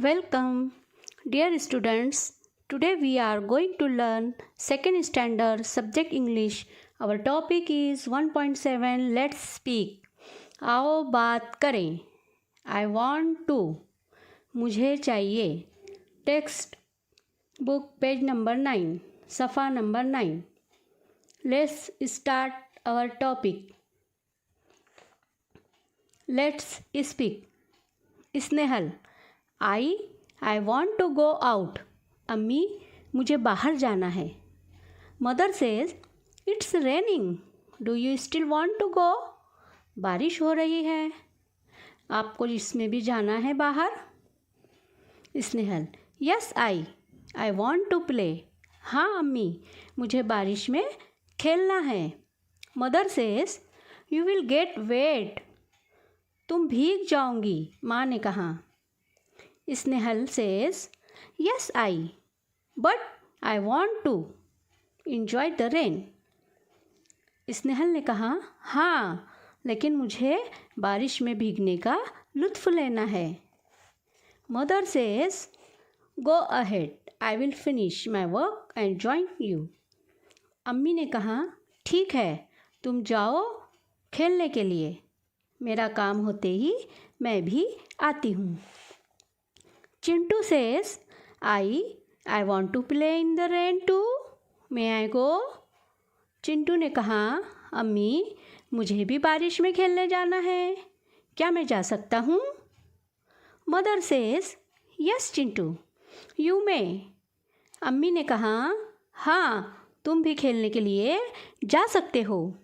Welcome, dear students. Today we are going to learn second standard subject English. Our topic is 1.7 Let's speak. आओ बात करें. I want to. मुझे चाहिए. Text book page number 9. सफ़ा नंबर 9. Let's start our topic. Let's speak. Snehal. I want to go out. अम्मी मुझे बाहर जाना है. Mother says it's raining. Do you still want to go. बारिश हो रही है. आपको इसमें भी जाना है बाहर. Snehal. Yes I want to play. हाँ अम्मी मुझे बारिश में खेलना है. Mother says you will get wet. तुम भीग जाओगी. माँ ने कहा. Snehal says yes I but I want to enjoy the rain. Snehal ने कहा हाँ लेकिन मुझे बारिश में भीगने का लुत्फ़ लेना है. Mother says go ahead I will finish my work and join you. अम्मी ने कहा ठीक है तुम जाओ खेलने के लिए. मेरा काम होते ही मैं भी आती हूँ. Chintu says I want to play in the rain too. May I go. Chintu ने कहा अम्मी मुझे भी बारिश में खेलने जाना है. क्या मैं जा सकता हूँ. Mother says yes Chintu you may. अम्मी ने कहा हाँ तुम भी खेलने के लिए जा सकते हो.